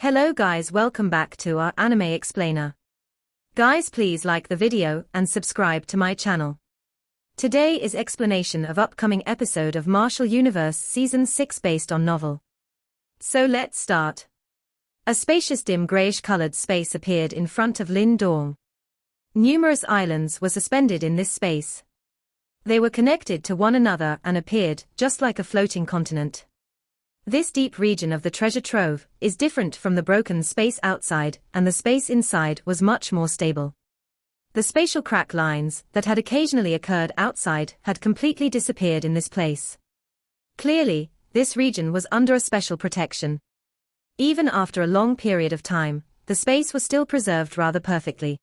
Hello guys, welcome back to our anime explainer. Guys, please like the video and subscribe to my channel. Today is explanation of upcoming episode of Martial Universe Season 6 based on novel. So let's start. A spacious dim greyish-colored space appeared in front of Lin Dong. Numerous islands were suspended in this space. They were connected to one another and appeared just like a floating continent. This deep region of the treasure trove is different from the broken space outside, and the space inside was much more stable. The spatial crack lines that had occasionally occurred outside had completely disappeared in this place. Clearly, this region was under a special protection. Even after a long period of time, the space was still preserved rather perfectly.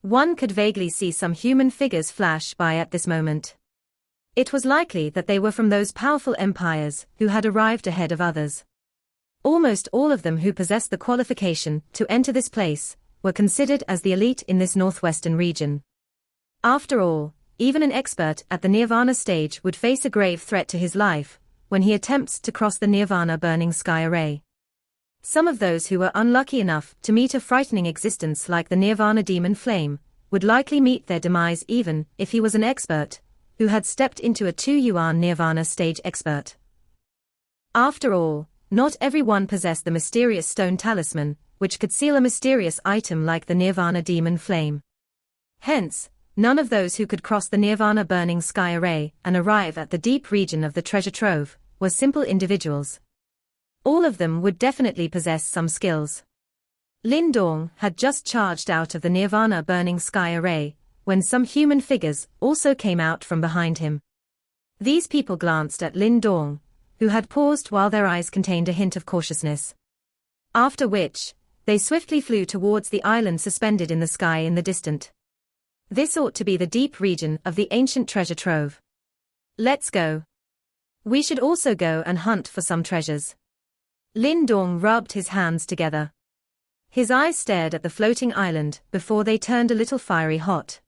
One could vaguely see some human figures flash by at this moment. It was likely that they were from those powerful empires who had arrived ahead of others. Almost all of them who possessed the qualification to enter this place were considered as the elite in this northwestern region. After all, even an expert at the Nirvana stage would face a grave threat to his life when he attempts to cross the Nirvana burning sky array. Some of those who were unlucky enough to meet a frightening existence like the Nirvana demon flame would likely meet their demise even if he was an expert who had stepped into a 2-yuan Nirvana stage expert. After all, not everyone possessed the mysterious stone talisman, which could seal a mysterious item like the Nirvana demon flame. Hence, none of those who could cross the Nirvana burning sky array and arrive at the deep region of the treasure trove were simple individuals. All of them would definitely possess some skills. Lin Dong had just charged out of the Nirvana burning sky array when some human figures also came out from behind him. These people glanced at Lin Dong, who had paused while their eyes contained a hint of cautiousness. After which, they swiftly flew towards the island suspended in the sky in the distant. This ought to be the deep region of the ancient treasure trove. Let's go. We should also go and hunt for some treasures. Lin Dong rubbed his hands together. His eyes stared at the floating island before they turned a little fiery hot.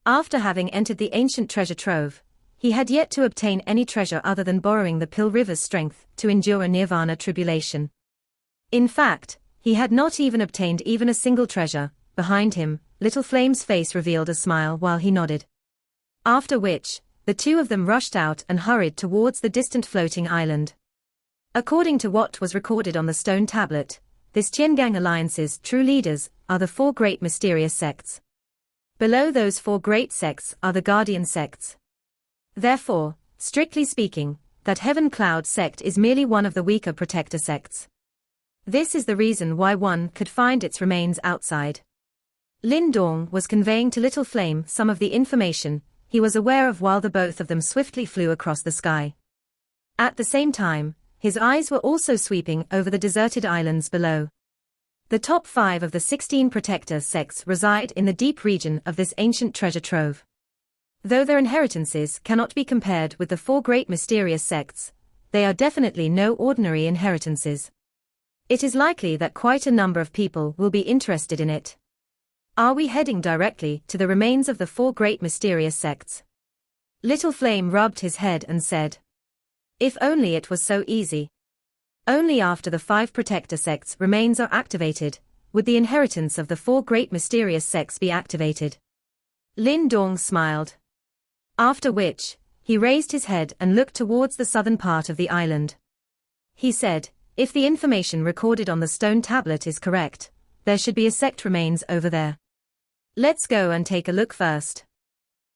After having entered the ancient treasure trove, he had yet to obtain any treasure other than borrowing the Pill River's strength to endure a Nirvana tribulation. In fact, he had not even obtained even a single treasure. Behind him, Little Flame's face revealed a smile while he nodded. After which, the two of them rushed out and hurried towards the distant floating island. According to what was recorded on the stone tablet, this Tiangang Alliance's true leaders are the 4 great mysterious sects. Below those 4 great sects are the guardian sects. Therefore, strictly speaking, that Heaven Cloud sect is merely one of the weaker protector sects. This is the reason why one could find its remains outside. Lin Dong was conveying to Little Flame some of the information he was aware of while the both of them swiftly flew across the sky. At the same time, his eyes were also sweeping over the deserted islands below. The top 5 of the 16 protector sects reside in the deep region of this ancient treasure trove. Though their inheritances cannot be compared with the 4 great mysterious sects, they are definitely no ordinary inheritances. It is likely that quite a number of people will be interested in it. Are we heading directly to the remains of the 4 great mysterious sects? Little Flame rubbed his head and said, "If only it was so easy. Only after the 5 protector sects' remains are activated would the inheritance of the 4 great mysterious sects be activated." Lin Dong smiled. After which, he raised his head and looked towards the southern part of the island. He said, "If the information recorded on the stone tablet is correct, there should be a sect remains over there. Let's go and take a look first."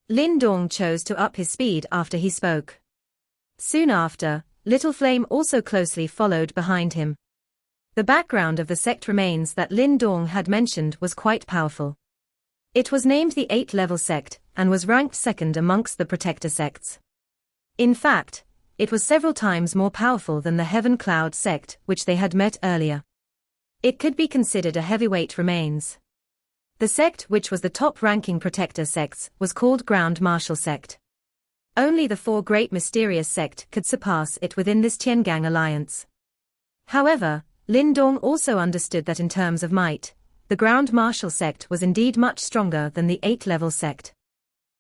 Lin Dong chose to up his speed after he spoke. Soon after, Little Flame also closely followed behind him. The background of the sect remains that Lin Dong had mentioned was quite powerful. It was named the 8th-level sect and was ranked second amongst the protector sects. In fact, it was several times more powerful than the Heaven Cloud sect which they had met earlier. It could be considered a heavyweight remains. The sect which was the top-ranking protector sects was called Ground Martial sect. Only the 4 great mysterious sect could surpass it within this Tiangang alliance. However, Lin Dong also understood that in terms of might, the Ground Martial sect was indeed much stronger than the 8th-level sect.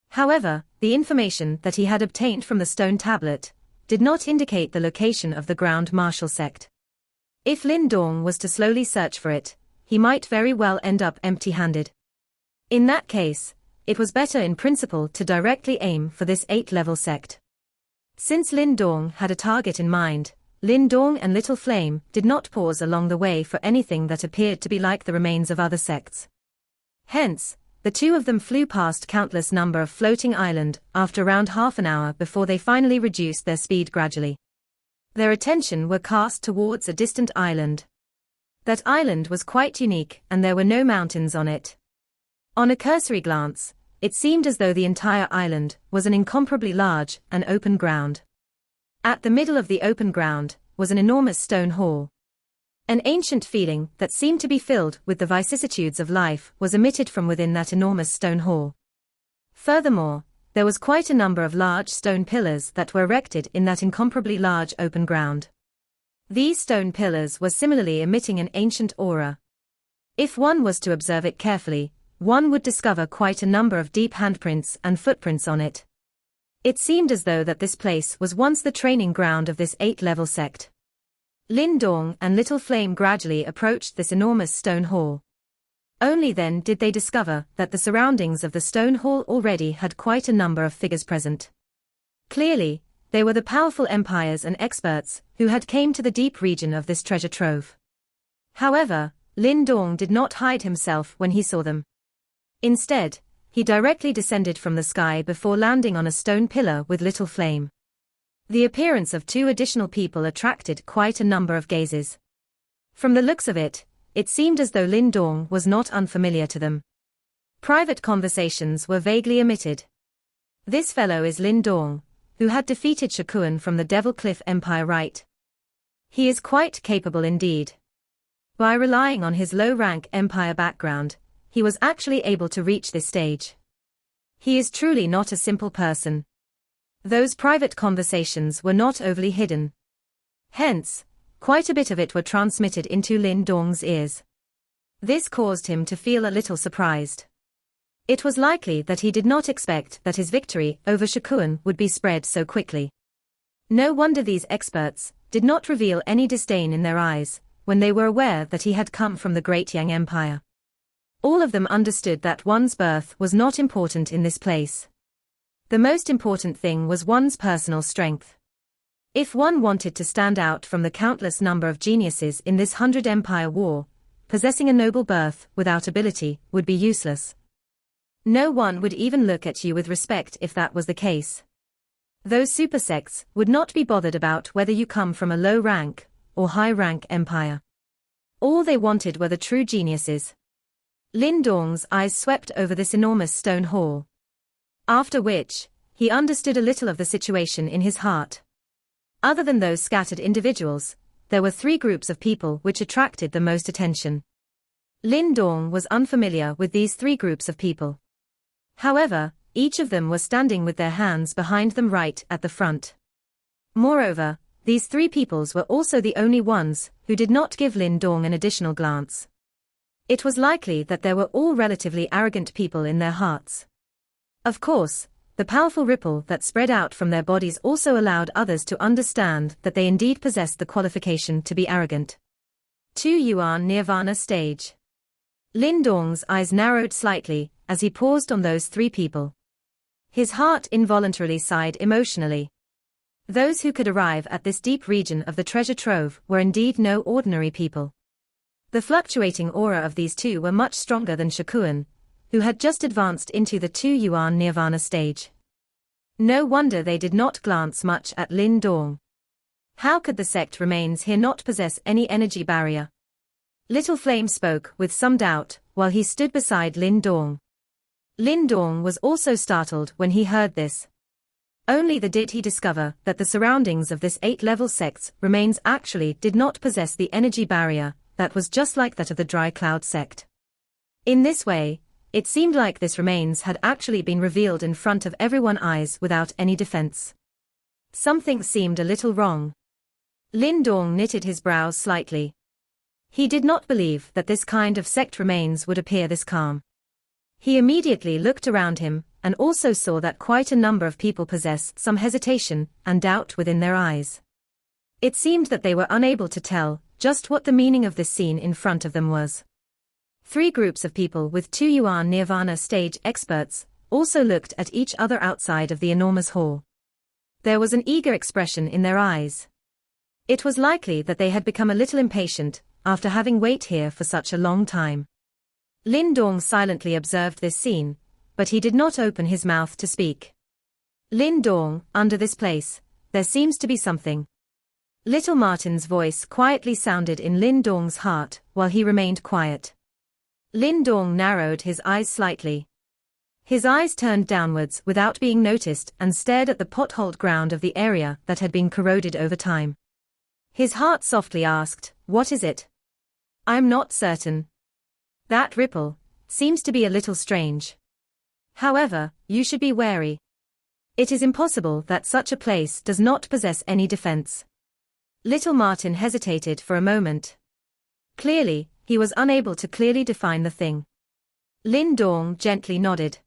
However, the information that he had obtained from the stone tablet did not indicate the location of the Ground Martial sect. If Lin Dong was to slowly search for it, he might very well end up empty-handed. In that case, it was better in principle to directly aim for this 8-level sect. Since Lin Dong had a target in mind, Lin Dong and Little Flame did not pause along the way for anything that appeared to be like the remains of other sects. Hence, the two of them flew past countless number of floating islands after around half an hour before they finally reduced their speed gradually. Their attention were cast towards a distant island. That island was quite unique and there were no mountains on it. On a cursory glance, it seemed as though the entire island was an incomparably large and open ground. At the middle of the open ground was an enormous stone hall. An ancient feeling that seemed to be filled with the vicissitudes of life was emitted from within that enormous stone hall. Furthermore, there was quite a number of large stone pillars that were erected in that incomparably large open ground. These stone pillars were similarly emitting an ancient aura. If one was to observe it carefully, one would discover quite a number of deep handprints and footprints on it. It seemed as though that this place was once the training ground of this 8-level sect. Lin Dong and Little Flame gradually approached this enormous stone hall. Only then did they discover that the surroundings of the stone hall already had quite a number of figures present. Clearly, they were the powerful empires and experts who had came to the deep region of this treasure trove. However, Lin Dong did not hide himself when he saw them. Instead, he directly descended from the sky before landing on a stone pillar with Little Flame. The appearance of two additional people attracted quite a number of gazes. From the looks of it, it seemed as though Lin Dong was not unfamiliar to them. Private conversations were vaguely emitted. This fellow is Lin Dong, who had defeated Shakuan from the Devil Cliff Empire, right? He is quite capable indeed. By relying on his low-rank empire background, he was actually able to reach this stage. He is truly not a simple person. Those private conversations were not overly hidden. Hence, quite a bit of it were transmitted into Lin Dong's ears. This caused him to feel a little surprised. It was likely that he did not expect that his victory over Shakuan would be spread so quickly. No wonder these experts did not reveal any disdain in their eyes when they were aware that he had come from the Great Yang Empire. All of them understood that one's birth was not important in this place. The most important thing was one's personal strength. If one wanted to stand out from the countless number of geniuses in this 100-empire war, possessing a noble birth without ability would be useless. No one would even look at you with respect if that was the case. Those super sects would not be bothered about whether you come from a low-rank or high-rank empire. All they wanted were the true geniuses. Lin Dong's eyes swept over this enormous stone hall. After which, he understood a little of the situation in his heart. Other than those scattered individuals, there were three groups of people which attracted the most attention. Lin Dong was unfamiliar with these three groups of people. However, each of them was standing with their hands behind them right at the front. Moreover, these three peoples were also the only ones who did not give Lin Dong an additional glance. It was likely that they were all relatively arrogant people in their hearts. Of course, the powerful ripple that spread out from their bodies also allowed others to understand that they indeed possessed the qualification to be arrogant. 2 Yuan Nirvana stage. Lin Dong's eyes narrowed slightly as he paused on those three people. His heart involuntarily sighed emotionally. Those who could arrive at this deep region of the treasure trove were indeed no ordinary people. The fluctuating aura of these two were much stronger than Shakuan, who had just advanced into the 2 Yuan Nirvana stage. No wonder they did not glance much at Lin Dong. How could the sect remains here not possess any energy barrier? Little Flame spoke with some doubt while he stood beside Lin Dong. Lin Dong was also startled when he heard this. Only then did he discover that the surroundings of this 8-level sect's remains actually did not possess the energy barrier that was just like that of the Dry Cloud sect. In this way, it seemed like this remains had actually been revealed in front of everyone's eyes without any defense. Something seemed a little wrong. Lin Dong knitted his brows slightly. He did not believe that this kind of sect remains would appear this calm. He immediately looked around him and also saw that quite a number of people possessed some hesitation and doubt within their eyes. It seemed that they were unable to tell just what the meaning of this scene in front of them was. Three groups of people with 2 yuan nirvana stage experts also looked at each other outside of the enormous hall. There was an eager expression in their eyes. It was likely that they had become a little impatient after having waited here for such a long time. Lin Dong silently observed this scene, but he did not open his mouth to speak. Lin Dong, under this place, there seems to be something. Little Martin's voice quietly sounded in Lin Dong's heart while he remained quiet. Lin Dong narrowed his eyes slightly. His eyes turned downwards without being noticed and stared at the potholed ground of the area that had been corroded over time. His heart softly asked, "What is it?" "I'm not certain. That ripple seems to be a little strange. However, you should be wary. It is impossible that such a place does not possess any defense." Little Martin hesitated for a moment. Clearly, he was unable to clearly define the thing. Lin Dong gently nodded.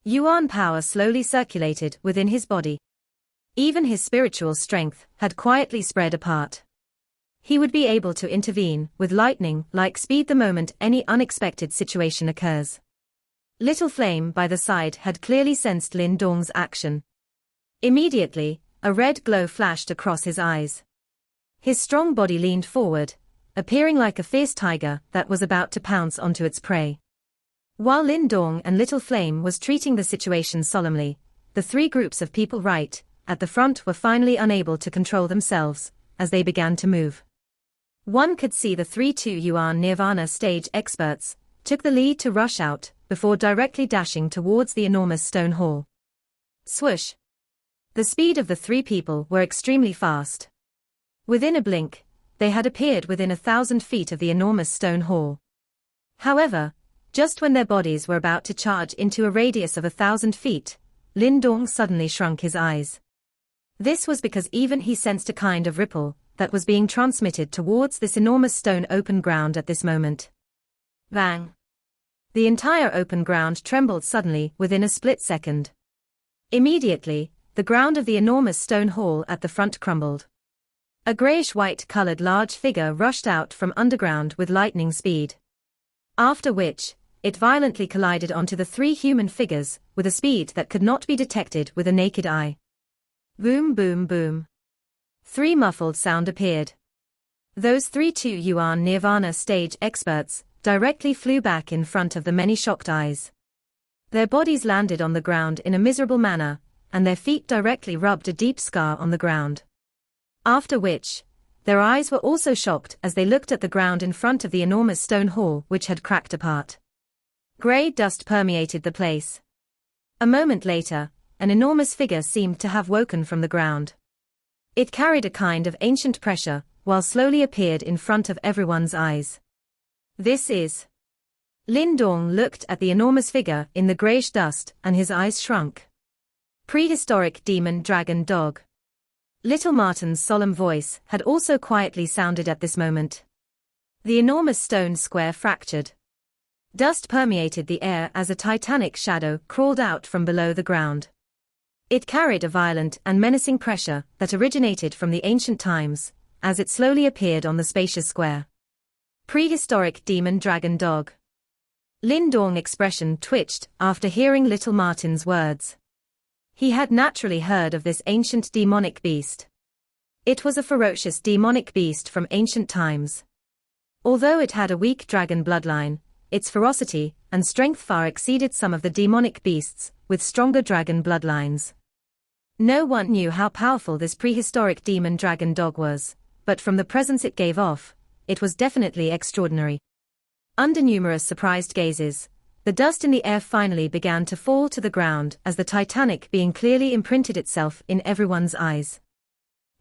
Yuan power slowly circulated within his body. Even his spiritual strength had quietly spread apart. He would be able to intervene with lightning-like speed the moment any unexpected situation occurs. Little Flame by the side had clearly sensed Lin Dong's action. Immediately, a red glow flashed across his eyes. His strong body leaned forward, appearing like a fierce tiger that was about to pounce onto its prey. While Lin Dong and Little Flame was treating the situation solemnly, the three groups of people right at the front were finally unable to control themselves as they began to move. One could see the 3 yuan nirvana stage experts took the lead to rush out before directly dashing towards the enormous stone hall. Swoosh! The speed of the three people were extremely fast. Within a blink, they had appeared within 1,000 feet of the enormous stone hall. However, just when their bodies were about to charge into a radius of 1,000 feet, Lin Dong suddenly shrunk his eyes. This was because even he sensed a kind of ripple that was being transmitted towards this enormous stone open ground at this moment. Bang! The entire open ground trembled suddenly within a split second. Immediately, the ground of the enormous stone hall at the front crumbled. A grayish-white colored large figure rushed out from underground with lightning speed. After which, it violently collided onto the three human figures with a speed that could not be detected with a naked eye. Boom boom boom. 3 muffled sound appeared. Those 3 yuan nirvana stage experts directly flew back in front of the many shocked eyes. Their bodies landed on the ground in a miserable manner, and their feet directly rubbed a deep scar on the ground. After which, their eyes were also shocked as they looked at the ground in front of the enormous stone hall which had cracked apart. Grey dust permeated the place. A moment later, an enormous figure seemed to have woken from the ground. It carried a kind of ancient pressure, while slowly appeared in front of everyone's eyes. This is... Lin Dong looked at the enormous figure in the greyish dust and his eyes shrunk. Prehistoric demon dragon dog. Little Martin's solemn voice had also quietly sounded at this moment. The enormous stone square fractured. Dust permeated the air as a titanic shadow crawled out from below the ground. It carried a violent and menacing pressure that originated from the ancient times, as it slowly appeared on the spacious square. Prehistoric demon dragon dog. Lin Dong's expression twitched after hearing Little Martin's words. He had naturally heard of this ancient demonic beast. It was a ferocious demonic beast from ancient times. Although it had a weak dragon bloodline, its ferocity and strength far exceeded some of the demonic beasts with stronger dragon bloodlines. No one knew how powerful this prehistoric demon dragon dog was, but from the presence it gave off, it was definitely extraordinary. Under numerous surprised gazes, the dust in the air finally began to fall to the ground as the titanic being clearly imprinted itself in everyone's eyes.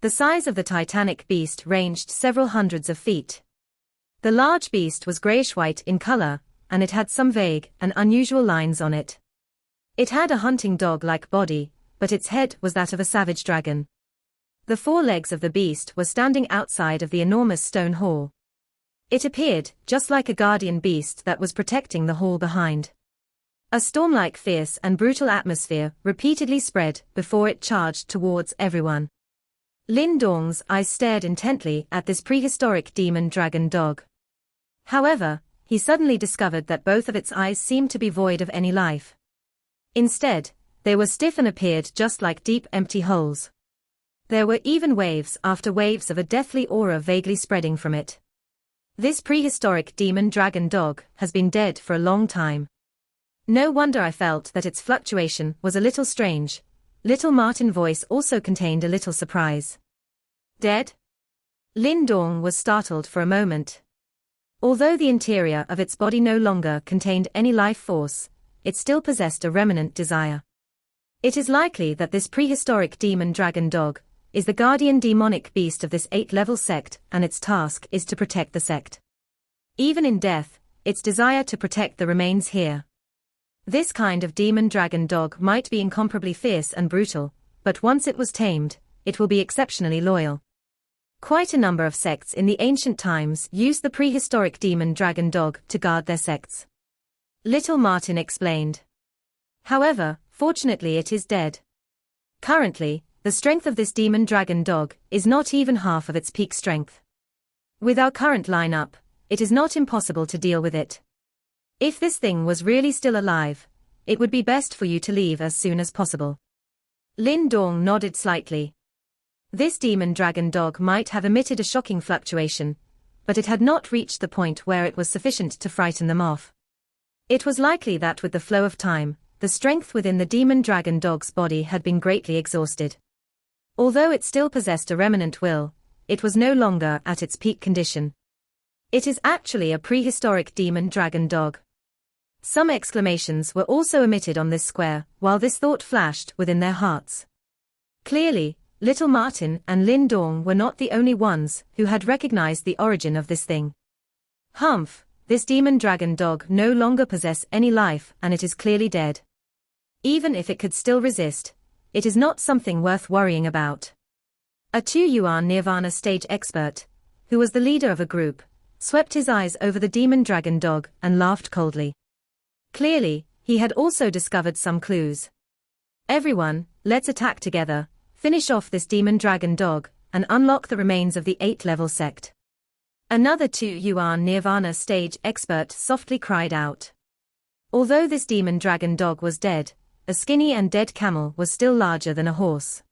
The size of the titanic beast ranged several hundreds of feet. The large beast was grayish-white in color, and it had some vague and unusual lines on it. It had a hunting dog-like body, but its head was that of a savage dragon. The 4 legs of the beast were standing outside of the enormous stone hall. It appeared just like a guardian beast that was protecting the hall behind. A storm-like fierce and brutal atmosphere repeatedly spread before it charged towards everyone. Lin Dong's eyes stared intently at this prehistoric demon dragon dog. However, he suddenly discovered that both of its eyes seemed to be void of any life. Instead, they were stiff and appeared just like deep empty holes. There were even waves after waves of a deathly aura vaguely spreading from it. This prehistoric demon dragon dog has been dead for a long time. No wonder I felt that its fluctuation was a little strange. Little Martin's voice also contained a little surprise. Dead? Lin Dong was startled for a moment. Although the interior of its body no longer contained any life force, it still possessed a remnant desire. It is likely that this prehistoric demon dragon dog is the guardian demonic beast of this 8th-level sect, and its task is to protect the sect. Even in death, its desire to protect remains here. This kind of demon dragon dog might be incomparably fierce and brutal, but once it was tamed, it will be exceptionally loyal. Quite a number of sects in the ancient times used the prehistoric demon dragon dog to guard their sects. Little Martin explained. However, fortunately it is dead. Currently, the strength of this demon dragon dog is not even half of its peak strength. With our current lineup, it is not impossible to deal with it. If this thing was really still alive, it would be best for you to leave as soon as possible. Lin Dong nodded slightly. This demon dragon dog might have emitted a shocking fluctuation, but it had not reached the point where it was sufficient to frighten them off. It was likely that with the flow of time, the strength within the demon dragon dog's body had been greatly exhausted. Although it still possessed a remnant will, it was no longer at its peak condition. It is actually a prehistoric demon dragon dog. Some exclamations were also emitted on this square, while this thought flashed within their hearts. Clearly, Little Martin and Lin Dong were not the only ones who had recognized the origin of this thing. Humph, this demon dragon dog no longer possesses any life and it is clearly dead. Even if it could still resist, it is not something worth worrying about. A 2-yuan Nirvana stage expert, who was the leader of a group, swept his eyes over the demon dragon dog and laughed coldly. Clearly, he had also discovered some clues. Everyone, let's attack together, finish off this demon dragon dog, and unlock the remains of the 8th-level sect. Another 2-yuan Nirvana stage expert softly cried out. Although this demon dragon dog was dead, a skinny and dead camel was still larger than a horse.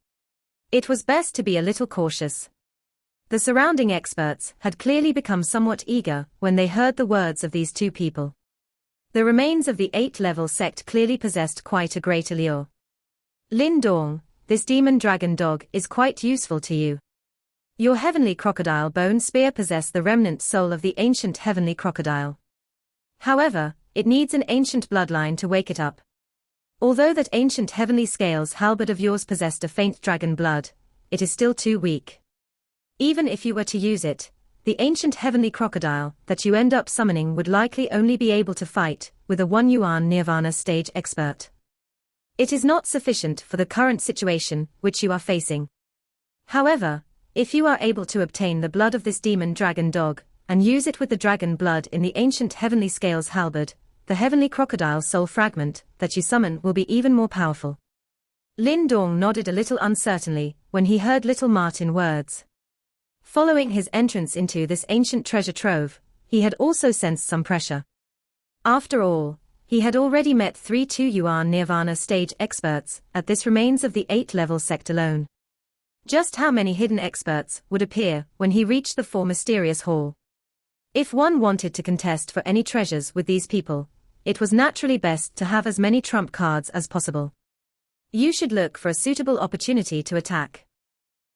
It was best to be a little cautious. The surrounding experts had clearly become somewhat eager when they heard the words of these two people. The remains of the 8th-level sect clearly possessed quite a great allure. Lin Dong, this demon dragon dog is quite useful to you. Your heavenly crocodile bone spear possessed the remnant soul of the ancient heavenly crocodile. However, it needs an ancient bloodline to wake it up. Although that ancient heavenly scales halberd of yours possessed a faint dragon blood, it is still too weak. Even if you were to use it, the ancient heavenly crocodile that you end up summoning would likely only be able to fight with a 1-yuan Nirvana stage expert. It is not sufficient for the current situation which you are facing. However, if you are able to obtain the blood of this demon dragon dog, and use it with the dragon blood in the ancient heavenly scales halberd, the heavenly crocodile soul fragment that you summon will be even more powerful. Lin Dong nodded a little uncertainly when he heard Little Martin's words. Following his entrance into this ancient treasure trove, he had also sensed some pressure. After all, he had already met 3 2-yuan Nirvana stage experts at this remains of the 8th-level sect alone. Just how many hidden experts would appear when he reached the 4 mysterious hall? If one wanted to contest for any treasures with these people, it was naturally best to have as many trump cards as possible. You should look for a suitable opportunity to attack.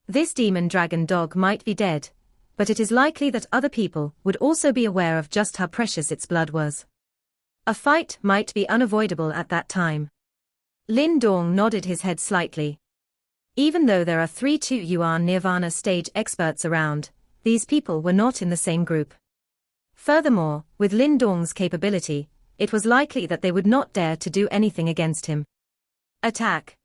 This demon dragon dog might be dead, but it is likely that other people would also be aware of just how precious its blood was. A fight might be unavoidable at that time. Lin Dong nodded his head slightly. Even though there are 3 2-yuan Nirvana stage experts around, these people were not in the same group. Furthermore, with Lin Dong's capability, it was likely that they would not dare to do anything against him. Attack.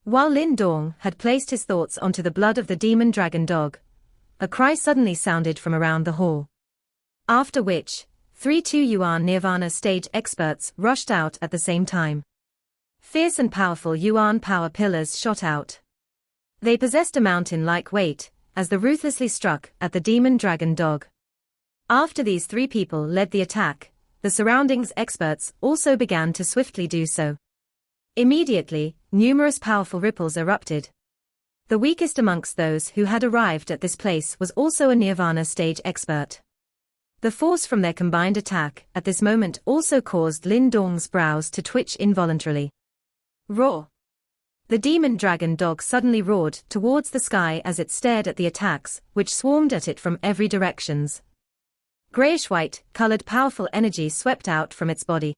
While Lin Dong had placed his thoughts onto the blood of the demon dragon dog, a cry suddenly sounded from around the hall. After which, 3 2-yuan Nirvana stage experts rushed out at the same time. Fierce and powerful yuan power pillars shot out. They possessed a mountain-like weight, as they ruthlessly struck at the demon dragon dog. After these three people led the attack, the surroundings experts also began to swiftly do so. Immediately, numerous powerful ripples erupted. The weakest amongst those who had arrived at this place was also a Nirvana stage expert. The force from their combined attack at this moment also caused Lin Dong's brows to twitch involuntarily. Roar! The demon dragon dog suddenly roared towards the sky as it stared at the attacks, which swarmed at it from every directions. Grayish-white, colored powerful energy swept out from its body.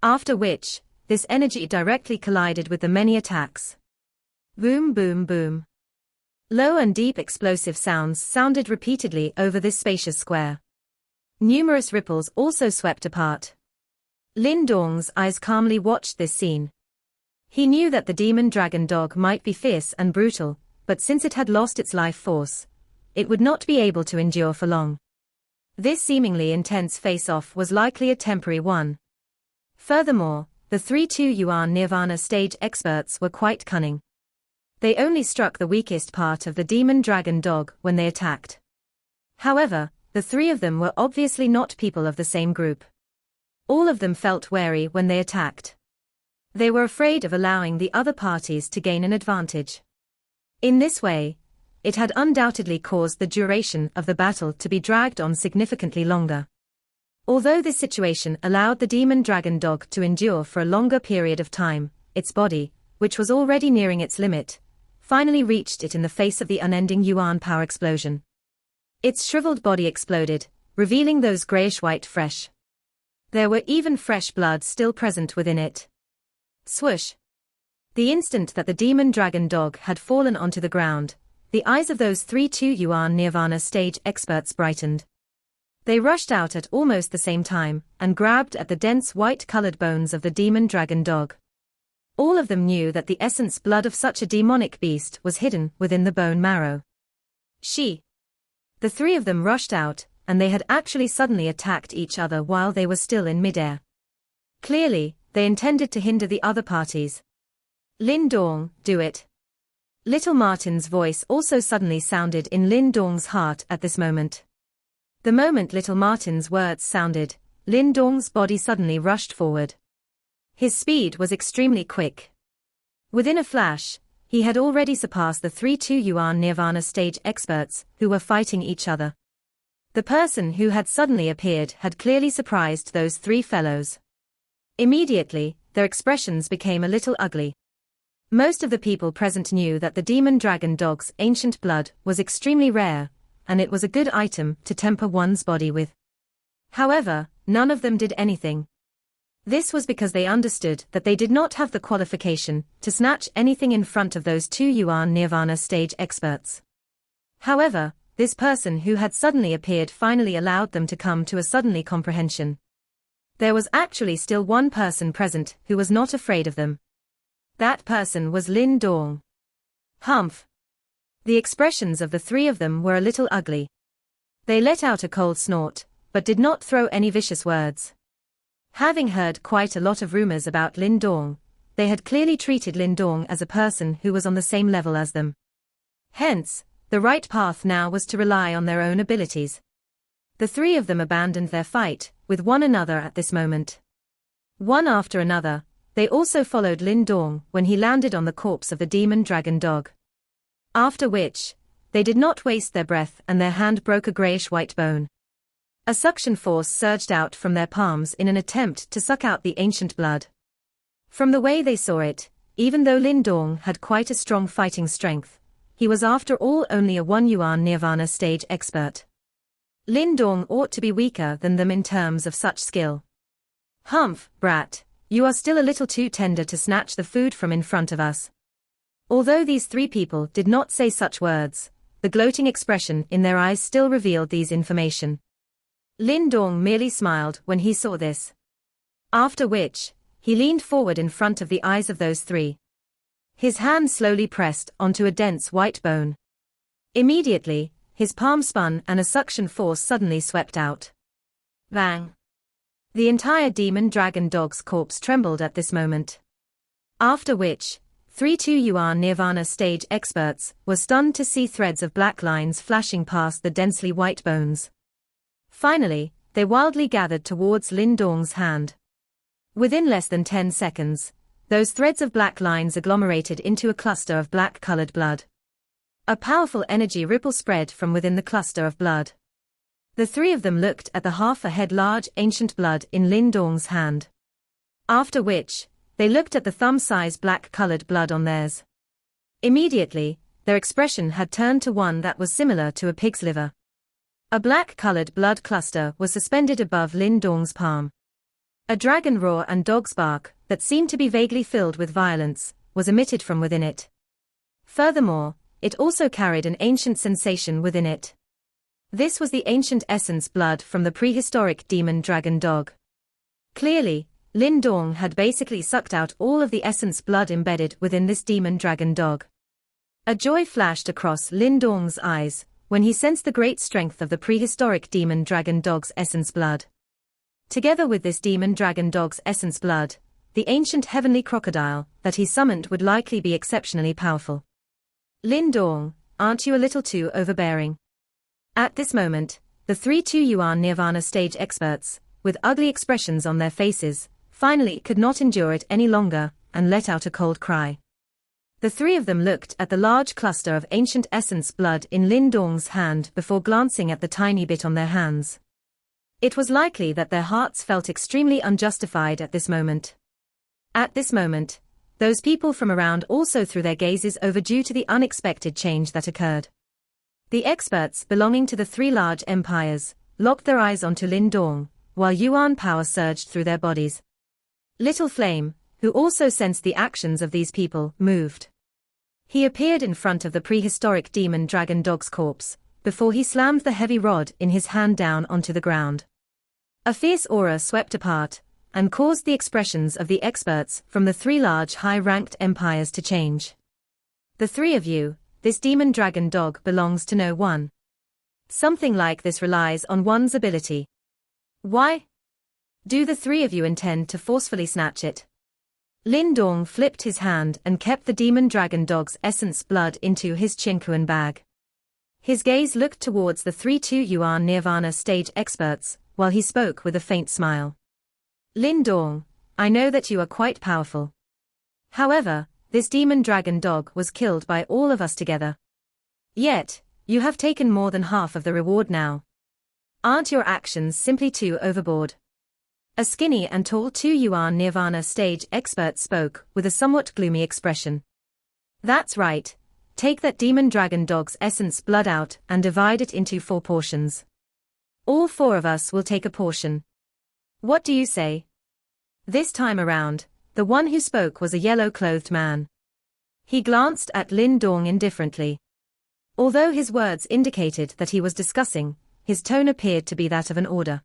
After which, this energy directly collided with the many attacks. Boom boom boom. Low and deep explosive sounds sounded repeatedly over this spacious square. Numerous ripples also swept apart. Lin Dong's eyes calmly watched this scene. He knew that the demon dragon dog might be fierce and brutal, but since it had lost its life force, it would not be able to endure for long. This seemingly intense face-off was likely a temporary one. Furthermore, the 3-2 Yuan Nirvana stage experts were quite cunning. They only struck the weakest part of the demon dragon dog when they attacked. However, the three of them were obviously not people of the same group. All of them felt wary when they attacked. They were afraid of allowing the other parties to gain an advantage. In this way, it had undoubtedly caused the duration of the battle to be dragged on significantly longer. Although this situation allowed the demon dragon dog to endure for a longer period of time, its body, which was already nearing its limit, finally reached it in the face of the unending Yuan power explosion. Its shriveled body exploded, revealing those grayish-white fresh. There were even fresh blood still present within it. Swoosh! The instant that the demon dragon dog had fallen onto the ground, the eyes of those 3-2 Yuan Nirvana stage experts brightened. They rushed out at almost the same time, and grabbed at the dense white-colored bones of the demon dragon dog. All of them knew that the essence blood of such a demonic beast was hidden within the bone marrow. The three of them rushed out, and they had actually suddenly attacked each other while they were still in midair. Clearly, they intended to hinder the other parties. Lin Dong, do it. Little Martin's voice also suddenly sounded in Lin Dong's heart at this moment. The moment Little Martin's words sounded, Lin Dong's body suddenly rushed forward. His speed was extremely quick. Within a flash, he had already surpassed the 3-2 Yuan Nirvana stage experts who were fighting each other. The person who had suddenly appeared had clearly surprised those three fellows. Immediately, their expressions became a little ugly. Most of the people present knew that the demon dragon dog's ancient blood was extremely rare, and it was a good item to temper one's body with. However, none of them did anything. This was because they understood that they did not have the qualification to snatch anything in front of those 2 Yuan Nirvana stage experts. However, this person who had suddenly appeared finally allowed them to come to a suddenly comprehension. There was actually still one person present who was not afraid of them. That person was Lin Dong. Humph! The expressions of the three of them were a little ugly. They let out a cold snort, but did not throw any vicious words. Having heard quite a lot of rumors about Lin Dong, they had clearly treated Lin Dong as a person who was on the same level as them. Hence, the right path now was to rely on their own abilities. The three of them abandoned their fight with one another at this moment. One after another, they also followed Lin Dong when he landed on the corpse of the demon dragon dog. After which, they did not waste their breath and their hand broke a grayish-white bone. A suction force surged out from their palms in an attempt to suck out the ancient blood. From the way they saw it, even though Lin Dong had quite a strong fighting strength, he was after all only a 1 Yuan Nirvana stage expert. Lin Dong ought to be weaker than them in terms of such skill. Humph, brat, you are still a little too tender to snatch the food from in front of us. Although these three people did not say such words, the gloating expression in their eyes still revealed these information. Lin Dong merely smiled when he saw this. After which, he leaned forward in front of the eyes of those three. His hand slowly pressed onto a dense white bone. Immediately, his palm spun and a suction force suddenly swept out. Bang! The entire demon dragon dog's corpse trembled at this moment. After which, 3-2 Yuan Nirvana stage experts were stunned to see threads of black lines flashing past the densely white bones. Finally, they wildly gathered towards Lin Dong's hand. Within less than 10 seconds, those threads of black lines agglomerated into a cluster of black-colored blood. A powerful energy ripple spread from within the cluster of blood. The three of them looked at the half-a-head large ancient blood in Lin Dong's hand. After which, they looked at the thumb-size black-colored blood on theirs. Immediately, their expression had turned to one that was similar to a pig's liver. A black-colored blood cluster was suspended above Lin Dong's palm. A dragon roar and dog's bark, that seemed to be vaguely filled with violence, was emitted from within it. Furthermore, it also carried an ancient sensation within it. This was the ancient essence blood from the prehistoric demon dragon dog. Clearly, Lin Dong had basically sucked out all of the essence blood embedded within this demon dragon dog. A joy flashed across Lin Dong's eyes when he sensed the great strength of the prehistoric demon dragon dog's essence blood. Together with this demon dragon dog's essence blood, the ancient heavenly crocodile that he summoned would likely be exceptionally powerful. Lin Dong, aren't you a little too overbearing? At this moment, the 3-2 Yuan Nirvana stage experts, with ugly expressions on their faces, finally could not endure it any longer, and let out a cold cry. The three of them looked at the large cluster of ancient essence blood in Lin Dong's hand before glancing at the tiny bit on their hands. It was likely that their hearts felt extremely unjustified at this moment. At this moment, those people from around also threw their gazes over due to the unexpected change that occurred. The experts belonging to the three large empires locked their eyes onto Lin Dong, while Yuan power surged through their bodies. Little Flame, who also sensed the actions of these people, moved. He appeared in front of the prehistoric demon dragon dog's corpse, before he slammed the heavy rod in his hand down onto the ground. A fierce aura swept apart, and caused the expressions of the experts from the three large high-ranked empires to change. The three of you, this demon dragon dog belongs to no one. Something like this relies on one's ability. Why? Do the three of you intend to forcefully snatch it? Lin Dong flipped his hand and kept the demon dragon dog's essence blood into his chinkuan bag. His gaze looked towards the 3-2 Yuan Nirvana stage experts, while he spoke with a faint smile. Lin Dong, I know that you are quite powerful. However, this demon dragon dog was killed by all of us together. Yet, you have taken more than half of the reward now. Aren't your actions simply too overboard? A skinny and tall 2 Yuan Nirvana stage expert spoke with a somewhat gloomy expression. That's right. Take that demon dragon dog's essence blood out and divide it into 4 portions. All 4 of us will take a portion. What do you say? This time around, the one who spoke was a yellow-clothed man. He glanced at Lin Dong indifferently. Although his words indicated that he was discussing, his tone appeared to be that of an order.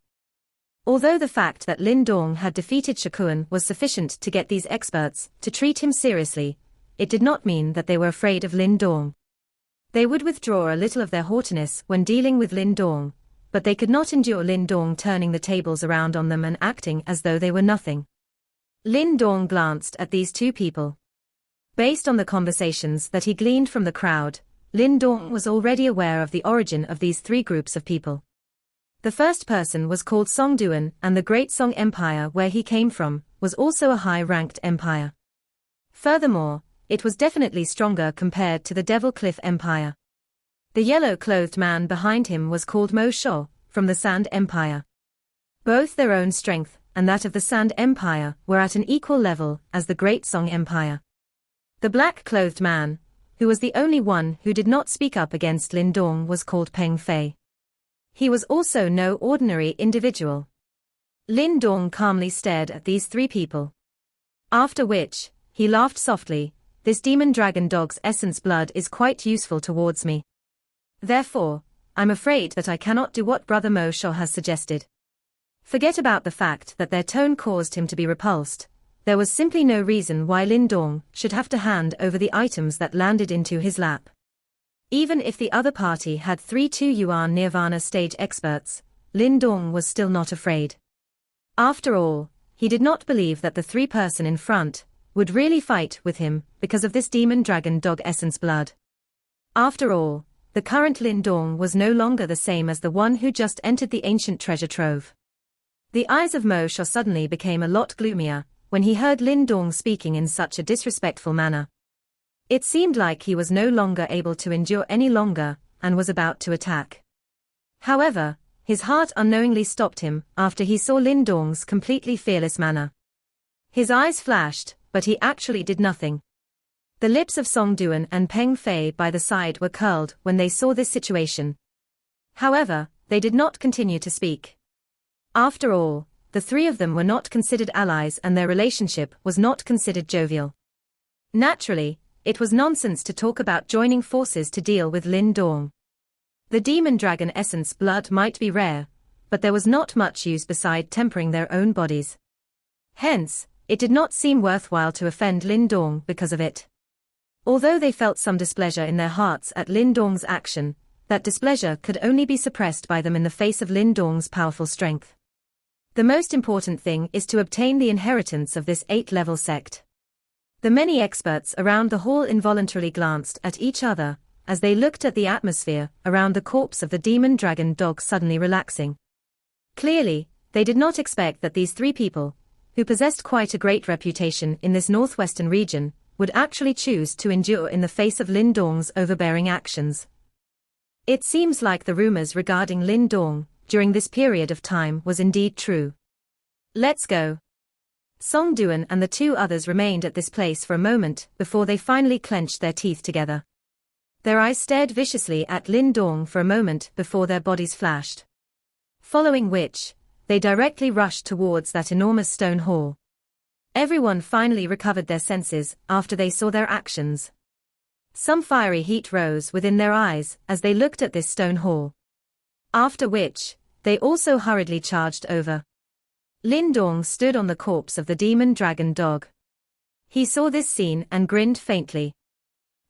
Although the fact that Lin Dong had defeated Shakuan was sufficient to get these experts to treat him seriously, it did not mean that they were afraid of Lin Dong. They would withdraw a little of their haughtiness when dealing with Lin Dong, but they could not endure Lin Dong turning the tables around on them and acting as though they were nothing. Lin Dong glanced at these 2 people. Based on the conversations that he gleaned from the crowd, Lin Dong was already aware of the origin of these 3 groups of people. The first person was called Songduan, and the Great Song Empire where he came from was also a high-ranked empire. Furthermore, it was definitely stronger compared to the Devil Cliff Empire. The yellow-clothed man behind him was called Mo Shou, from the Sand Empire. Both their own strength and that of the Sand Empire were at an equal level as the Great Song Empire. The black-clothed man, who was the only one who did not speak up against Lin Dong, was called Peng Fei. He was also no ordinary individual. Lin Dong calmly stared at these 3 people. After which, he laughed softly. This demon dragon dog's essence blood is quite useful towards me. Therefore, I'm afraid that I cannot do what Brother Mo Shou has suggested. Forget about the fact that their tone caused him to be repulsed. There was simply no reason why Lin Dong should have to hand over the items that landed into his lap. Even if the other party had 3-2 Yuan Nirvana stage experts, Lin Dong was still not afraid. After all, he did not believe that the 3 person in front would really fight with him because of this demon dragon dog essence blood. After all, the current Lin Dong was no longer the same as the one who just entered the ancient treasure trove. The eyes of Mo Sha suddenly became a lot gloomier when he heard Lin Dong speaking in such a disrespectful manner. It seemed like he was no longer able to endure any longer and was about to attack. However, his heart unknowingly stopped him after he saw Lin Dong's completely fearless manner. His eyes flashed, but he actually did nothing. The lips of Song Duan and Peng Fei by the side were curled when they saw this situation. However, they did not continue to speak. After all, the three of them were not considered allies and their relationship was not considered jovial. Naturally, it was nonsense to talk about joining forces to deal with Lin Dong. The demon dragon essence blood might be rare, but there was not much use beside tempering their own bodies. Hence, it did not seem worthwhile to offend Lin Dong because of it. Although they felt some displeasure in their hearts at Lin Dong's action, that displeasure could only be suppressed by them in the face of Lin Dong's powerful strength. The most important thing is to obtain the inheritance of this 8-level sect. The many experts around the hall involuntarily glanced at each other as they looked at the atmosphere around the corpse of the demon dragon dog suddenly relaxing. Clearly, they did not expect that these three people, who possessed quite a great reputation in this northwestern region, would actually choose to endure in the face of Lin Dong's overbearing actions. It seems like the rumors regarding Lin Dong during this period of time was indeed true. Let's go. Song Duan and the two others remained at this place for a moment before they finally clenched their teeth together. Their eyes stared viciously at Lin Dong for a moment before their bodies flashed. Following which, they directly rushed towards that enormous stone hall. Everyone finally recovered their senses after they saw their actions. Some fiery heat rose within their eyes as they looked at this stone hall. After which, they also hurriedly charged over. Lin Dong stood on the corpse of the demon dragon dog. He saw this scene and grinned faintly.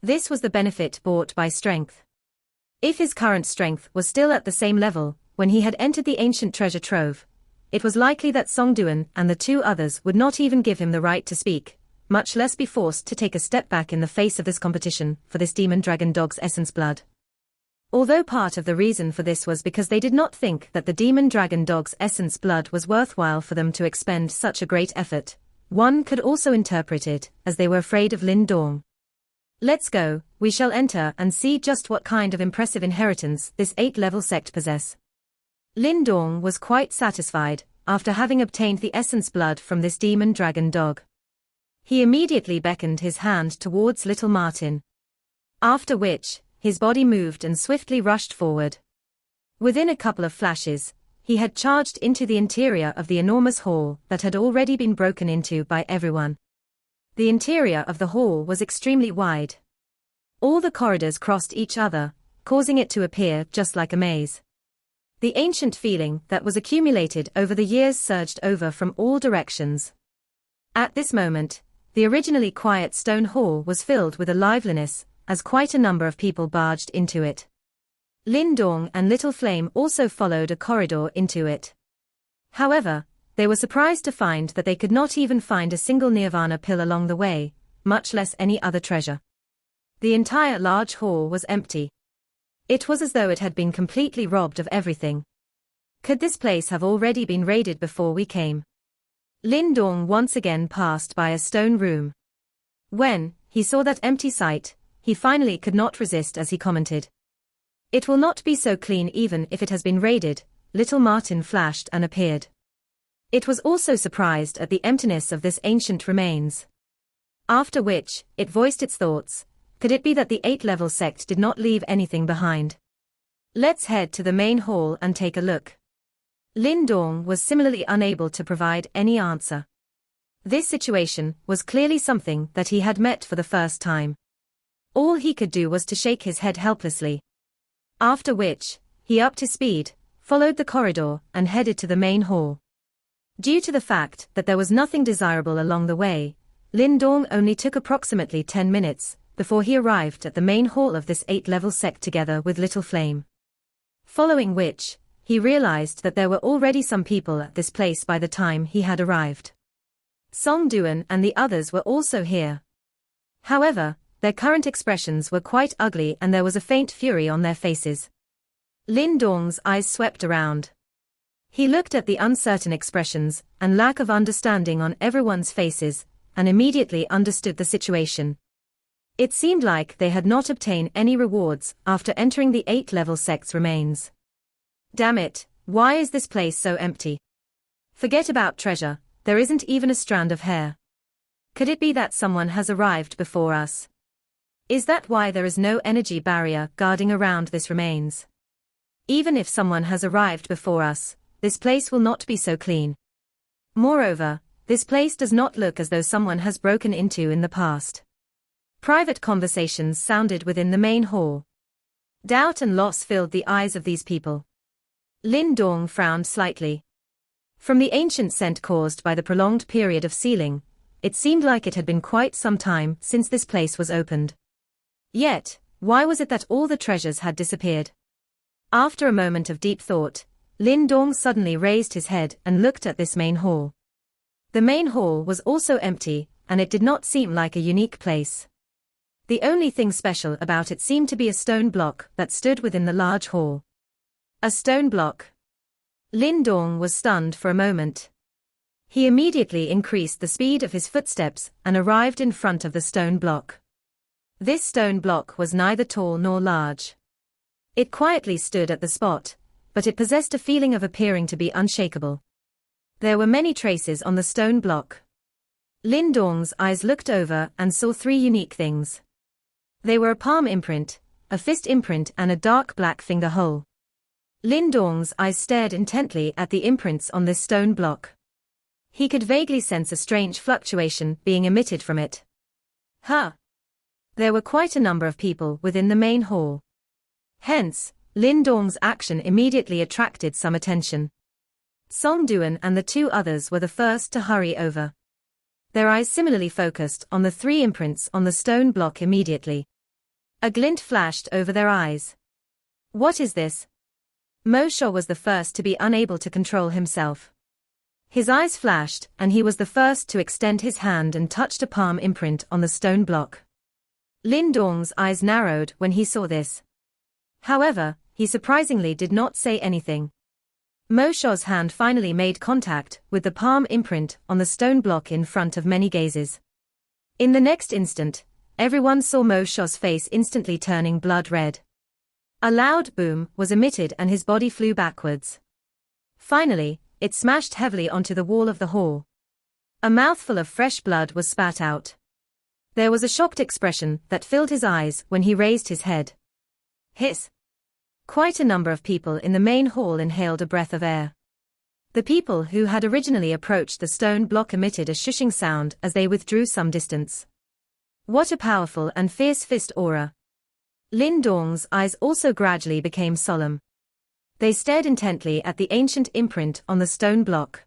This was the benefit brought by strength. If his current strength was still at the same level when he had entered the ancient treasure trove, it was likely that Song Duan and the two others would not even give him the right to speak, much less be forced to take a step back in the face of this competition for this demon dragon dog's essence blood. Although part of the reason for this was because they did not think that the demon dragon dog's essence blood was worthwhile for them to expend such a great effort, one could also interpret it as they were afraid of Lin Dong. Let's go, we shall enter and see just what kind of impressive inheritance this 8-level sect possess. Lin Dong was quite satisfied after having obtained the essence blood from this demon dragon dog. He immediately beckoned his hand towards little Martin. After which, his body moved and swiftly rushed forward. Within a couple of flashes, he had charged into the interior of the enormous hall that had already been broken into by everyone. The interior of the hall was extremely wide. All the corridors crossed each other, causing it to appear just like a maze. The ancient feeling that was accumulated over the years surged over from all directions. At this moment, the originally quiet stone hall was filled with a liveliness, as quite a number of people barged into it. Lin Dong and Little Flame also followed a corridor into it. However, they were surprised to find that they could not even find a single nirvana pill along the way, much less any other treasure. The entire large hall was empty. It was as though it had been completely robbed of everything. Could this place have already been raided before we came? Lin Dong once again passed by a stone room. When he saw that empty sight, he finally could not resist as he commented. It will not be so clean even if it has been raided. Little Martin flashed and appeared. It was also surprised at the emptiness of this ancient remains. After which, it voiced its thoughts. Could it be that the 8-level sect did not leave anything behind? Let's head to the main hall and take a look. Lin Dong was similarly unable to provide any answer. This situation was clearly something that he had met for the first time. All he could do was to shake his head helplessly. After which, he upped his speed, followed the corridor, and headed to the main hall. Due to the fact that there was nothing desirable along the way, Lin Dong only took approximately 10 minutes before he arrived at the main hall of this 8-level sect together with Little Flame. Following which, he realized that there were already some people at this place by the time he had arrived. Songduan and the others were also here. However, their current expressions were quite ugly and there was a faint fury on their faces. Lin Dong's eyes swept around. He looked at the uncertain expressions and lack of understanding on everyone's faces, and immediately understood the situation. It seemed like they had not obtained any rewards after entering the 8th-level sect's remains. Damn it, why is this place so empty? Forget about treasure, there isn't even a strand of hair. Could it be that someone has arrived before us? Is that why there is no energy barrier guarding around this remains? Even if someone has arrived before us, this place will not be so clean. Moreover, this place does not look as though someone has broken into in the past. Private conversations sounded within the main hall. Doubt and loss filled the eyes of these people. Lin Dong frowned slightly. From the ancient scent caused by the prolonged period of sealing, it seemed like it had been quite some time since this place was opened. Yet, why was it that all the treasures had disappeared? After a moment of deep thought, Lin Dong suddenly raised his head and looked at this main hall. The main hall was also empty, and it did not seem like a unique place. The only thing special about it seemed to be a stone block that stood within the large hall. A stone block. Lin Dong was stunned for a moment. He immediately increased the speed of his footsteps and arrived in front of the stone block. This stone block was neither tall nor large. It quietly stood at the spot, but it possessed a feeling of appearing to be unshakable. There were many traces on the stone block. Lin Dong's eyes looked over and saw 3 unique things. They were a palm imprint, a fist imprint and a dark black finger hole. Lin Dong's eyes stared intently at the imprints on this stone block. He could vaguely sense a strange fluctuation being emitted from it. Huh! There were quite a number of people within the main hall. Hence, Lin Dong's action immediately attracted some attention. Songduan and the 2 others were the first to hurry over. Their eyes similarly focused on the 3 imprints on the stone block immediately. A glint flashed over their eyes. What is this? Mo Shao was the first to be unable to control himself. His eyes flashed, and he was the first to extend his hand and touched a palm imprint on the stone block. Lin Dong's eyes narrowed when he saw this. However, he surprisingly did not say anything. Mo Shao's hand finally made contact with the palm imprint on the stone block in front of many gazes. In the next instant, everyone saw Mo Shao's face instantly turning blood red. A loud boom was emitted and his body flew backwards. Finally, it smashed heavily onto the wall of the hall. A mouthful of fresh blood was spat out. There was a shocked expression that filled his eyes when he raised his head. Hiss! Quite a number of people in the main hall inhaled a breath of air. The people who had originally approached the stone block emitted a shushing sound as they withdrew some distance. What a powerful and fierce fist aura! Lin Dong's eyes also gradually became solemn. They stared intently at the ancient imprint on the stone block.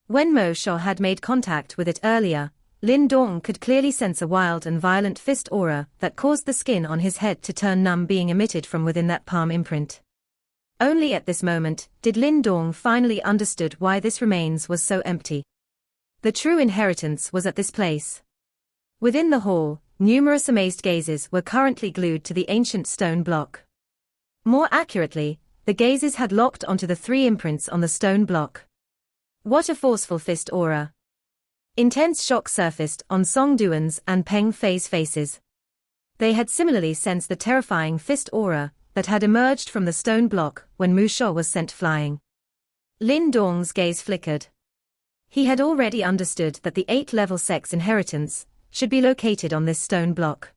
When Mo Shao had made contact with it earlier, Lin Dong could clearly sense a wild and violent fist aura that caused the skin on his head to turn numb being emitted from within that palm imprint. Only at this moment did Lin Dong finally understood why this remains was so empty. The true inheritance was at this place. Within the hall, numerous amazed gazes were currently glued to the ancient stone block. More accurately, the gazes had locked onto the 3 imprints on the stone block. What a forceful fist aura! Intense shock surfaced on Songduan's and Peng Fei's faces. They had similarly sensed the terrifying fist aura that had emerged from the stone block when Mu Shao was sent flying. Lin Dong's gaze flickered. He had already understood that the 8th-level sect's inheritance should be located on this stone block.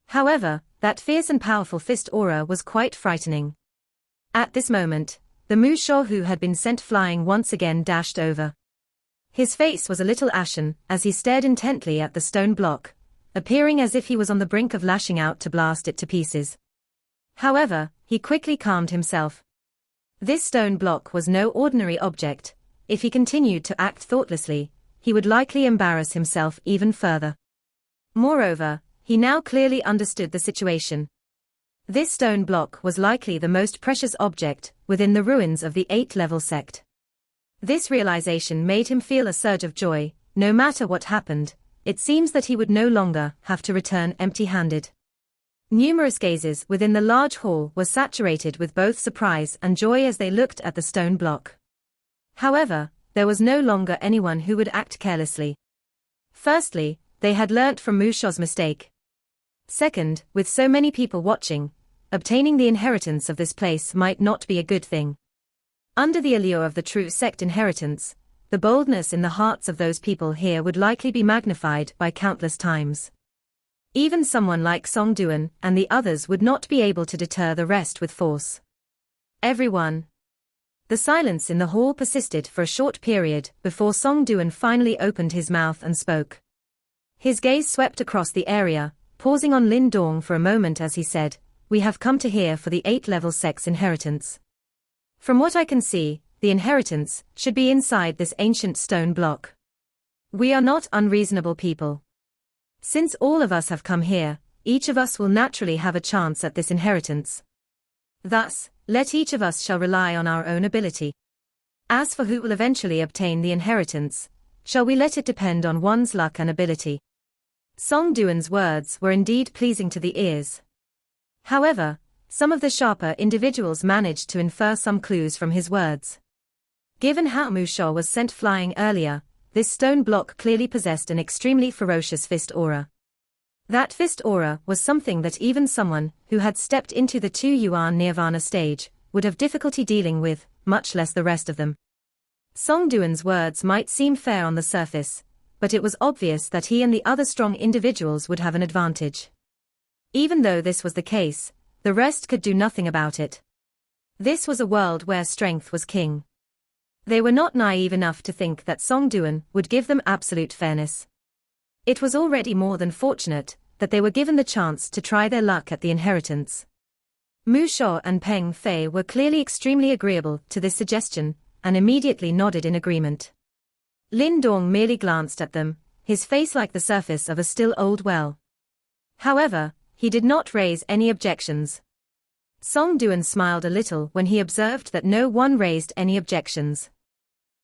However, that fierce and powerful fist aura was quite frightening. At this moment, the Mu Shao who had been sent flying once again dashed over. His face was a little ashen as he stared intently at the stone block, appearing as if he was on the brink of lashing out to blast it to pieces. However, he quickly calmed himself. This stone block was no ordinary object. If he continued to act thoughtlessly, he would likely embarrass himself even further. Moreover, he now clearly understood the situation. This stone block was likely the most precious object within the ruins of the 8th-level sect. This realization made him feel a surge of joy, no matter what happened, it seems that he would no longer have to return empty-handed. Numerous gazes within the large hall were saturated with both surprise and joy as they looked at the stone block. However, there was no longer anyone who would act carelessly. Firstly, they had learnt from Musho's mistake. Second, with so many people watching, obtaining the inheritance of this place might not be a good thing. Under the allure of the true sect inheritance, the boldness in the hearts of those people here would likely be magnified by countless times. Even someone like Song Duan and the others would not be able to deter the rest with force. Everyone. The silence in the hall persisted for a short period before Song Duan finally opened his mouth and spoke. His gaze swept across the area, pausing on Lin Dong for a moment as he said, "We have come to here for the 8th-level sect's inheritance. From what I can see, the inheritance should be inside this ancient stone block. We are not unreasonable people. Since all of us have come here, each of us will naturally have a chance at this inheritance. Thus, let each of us shall rely on our own ability. As for who will eventually obtain the inheritance, shall we let it depend on one's luck and ability?" Song Duan's words were indeed pleasing to the ears. However, some of the sharper individuals managed to infer some clues from his words. Given how Musho was sent flying earlier, this stone block clearly possessed an extremely ferocious fist aura. That fist aura was something that even someone who had stepped into the 2 Yuan Nirvana stage would have difficulty dealing with, much less the rest of them. Song Duan's words might seem fair on the surface, but it was obvious that he and the other strong individuals would have an advantage. Even though this was the case, the rest could do nothing about it. This was a world where strength was king. They were not naive enough to think that Song Duan would give them absolute fairness. It was already more than fortunate that they were given the chance to try their luck at the inheritance. Musho and Peng Fei were clearly extremely agreeable to this suggestion, and immediately nodded in agreement. Lin Dong merely glanced at them, his face like the surface of a still old well. However, he did not raise any objections. Song Duan smiled a little when he observed that no one raised any objections.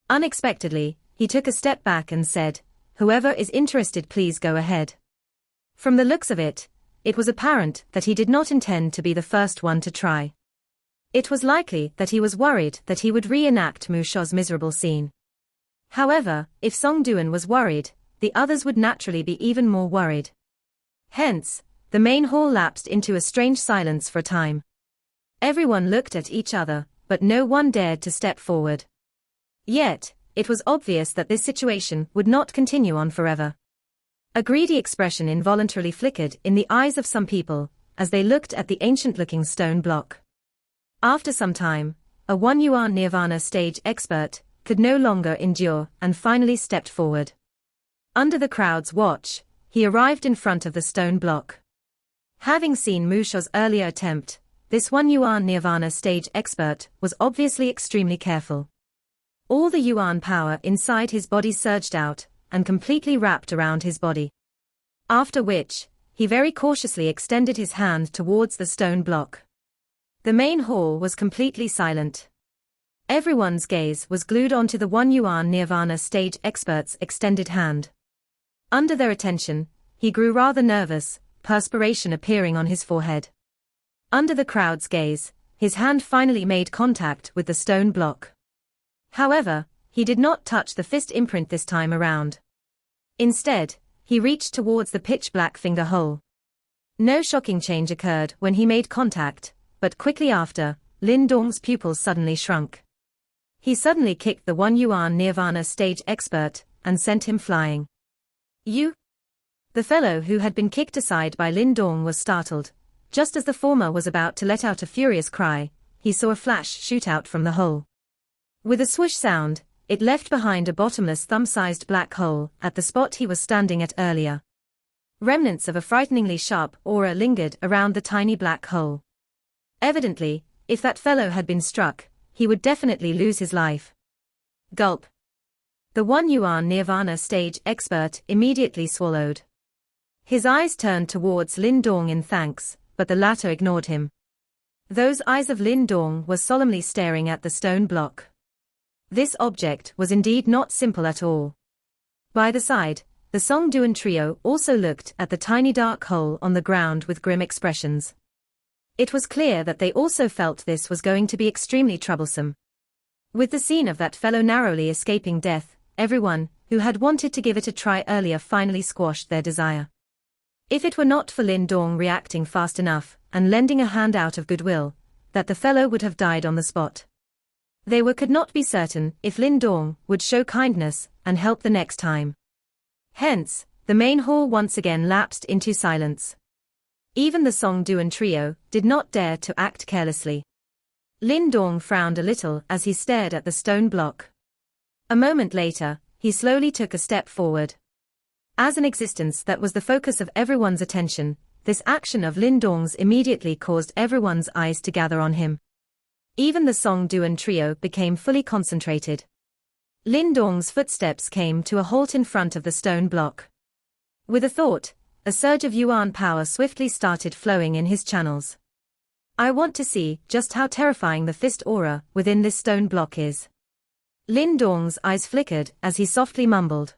Unexpectedly, he took a step back and said, "Whoever is interested, please go ahead." From the looks of it, it was apparent that he did not intend to be the first one to try. It was likely that he was worried that he would reenact Musho's miserable scene. However, if Song Duan was worried, the others would naturally be even more worried. Hence, the main hall lapsed into a strange silence for a time. Everyone looked at each other, but no one dared to step forward. Yet, it was obvious that this situation would not continue on forever. A greedy expression involuntarily flickered in the eyes of some people, as they looked at the ancient-looking stone block. After some time, a 1 Yuan Nirvana stage expert could no longer endure and finally stepped forward. Under the crowd's watch, he arrived in front of the stone block. Having seen Musho's earlier attempt, this 1 Yuan Nirvana stage expert was obviously extremely careful. All the Yuan power inside his body surged out and completely wrapped around his body. After which, he very cautiously extended his hand towards the stone block. The main hall was completely silent. Everyone's gaze was glued onto the 1 Yuan Nirvana stage expert's extended hand. Under their attention, he grew rather nervous, perspiration appearing on his forehead. Under the crowd's gaze, his hand finally made contact with the stone block. However, he did not touch the fist imprint this time around. Instead, he reached towards the pitch-black finger hole. No shocking change occurred when he made contact, but quickly after, Lin Dong's pupils suddenly shrunk. He suddenly kicked the 1 Yuan Nirvana stage expert and sent him flying. "You?" The fellow who had been kicked aside by Lin Dong was startled. Just as the former was about to let out a furious cry, he saw a flash shoot out from the hole. With a swoosh sound, it left behind a bottomless thumb-sized black hole at the spot he was standing at earlier. Remnants of a frighteningly sharp aura lingered around the tiny black hole. Evidently, if that fellow had been struck, he would definitely lose his life. Gulp. The 1 Yuan Nirvana stage expert immediately swallowed. His eyes turned towards Lin Dong in thanks, but the latter ignored him. Those eyes of Lin Dong were solemnly staring at the stone block. This object was indeed not simple at all. By the side, the Song Duan trio also looked at the tiny dark hole on the ground with grim expressions. It was clear that they also felt this was going to be extremely troublesome. With the scene of that fellow narrowly escaping death, everyone who had wanted to give it a try earlier finally squashed their desire. If it were not for Lin Dong reacting fast enough and lending a hand out of goodwill, that the fellow would have died on the spot. Could not be certain if Lin Dong would show kindness and help the next time. Hence, the main hall once again lapsed into silence. Even the Song Duan trio did not dare to act carelessly. Lin Dong frowned a little as he stared at the stone block. A moment later, he slowly took a step forward. As an existence that was the focus of everyone's attention, this action of Lin Dong's immediately caused everyone's eyes to gather on him. Even the Song Duan trio became fully concentrated. Lin Dong's footsteps came to a halt in front of the stone block. With a thought, a surge of yuan power swiftly started flowing in his channels. I want to see just how terrifying the fist aura within this stone block is. Lin Dong's eyes flickered as he softly mumbled.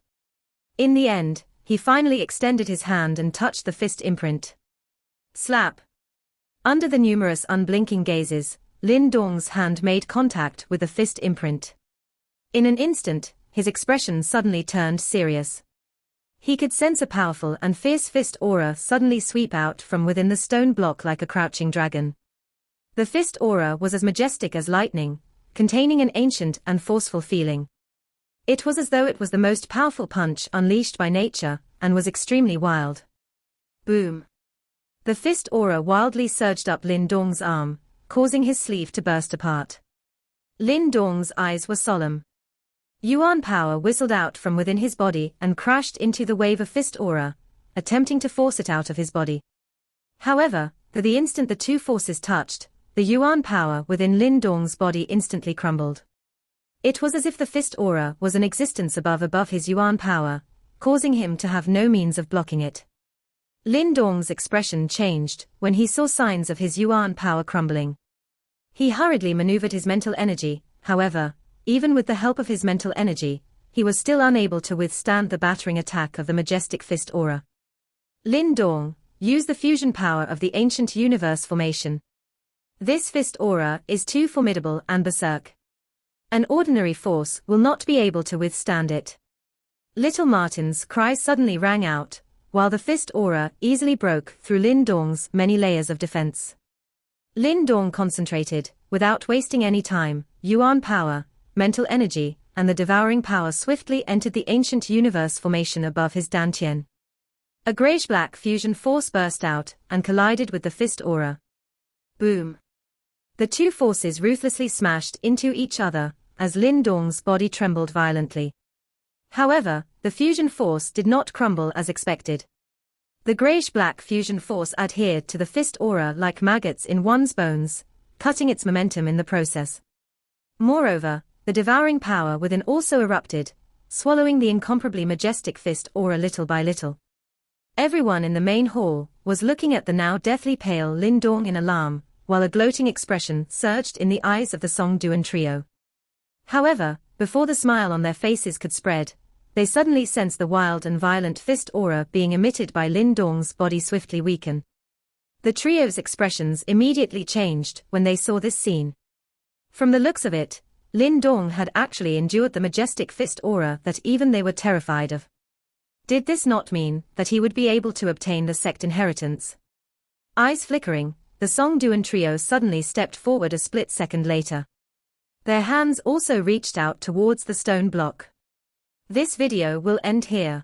In the end, he finally extended his hand and touched the fist imprint. Slap! Under the numerous unblinking gazes, Lin Dong's hand made contact with the fist imprint. In an instant, his expression suddenly turned serious. He could sense a powerful and fierce fist aura suddenly sweep out from within the stone block like a crouching dragon. The fist aura was as majestic as lightning, containing an ancient and forceful feeling. It was as though it was the most powerful punch unleashed by nature, and was extremely wild. Boom! The fist aura wildly surged up Lin Dong's arm, causing his sleeve to burst apart. Lin Dong's eyes were solemn. Yuan power whistled out from within his body and crashed into the wave of fist aura, attempting to force it out of his body. However, for the instant the two forces touched, the yuan power within Lin Dong's body instantly crumbled. It was as if the fist aura was an existence above his yuan power, causing him to have no means of blocking it. Lin Dong's expression changed when he saw signs of his yuan power crumbling. He hurriedly maneuvered his mental energy, however, even with the help of his mental energy, he was still unable to withstand the battering attack of the majestic fist aura. Lin Dong, use the fusion power of the ancient universe formation. This fist aura is too formidable and berserk. An ordinary force will not be able to withstand it. Little Martin's cry suddenly rang out, while the fist aura easily broke through Lin Dong's many layers of defense. Lin Dong concentrated, without wasting any time, yuan power, mental energy, and the devouring power swiftly entered the ancient universe formation above his dantian. A grayish-black fusion force burst out and collided with the fist aura. Boom! The two forces ruthlessly smashed into each other, as Lin Dong's body trembled violently. However, the fusion force did not crumble as expected. The grayish-black fusion force adhered to the fist aura like maggots in one's bones, cutting its momentum in the process. Moreover, the devouring power within also erupted, swallowing the incomparably majestic fist aura little by little. Everyone in the main hall was looking at the now deathly pale Lin Dong in alarm, while a gloating expression surged in the eyes of the Song Duan trio. However, before the smile on their faces could spread, they suddenly sensed the wild and violent fist aura being emitted by Lin Dong's body swiftly weaken. The trio's expressions immediately changed when they saw this scene. From the looks of it, Lin Dong had actually endured the majestic fist aura that even they were terrified of. Did this not mean that he would be able to obtain the sect inheritance? Eyes flickering, the Song Duan trio suddenly stepped forward a split second later. Their hands also reached out towards the stone block. This video will end here.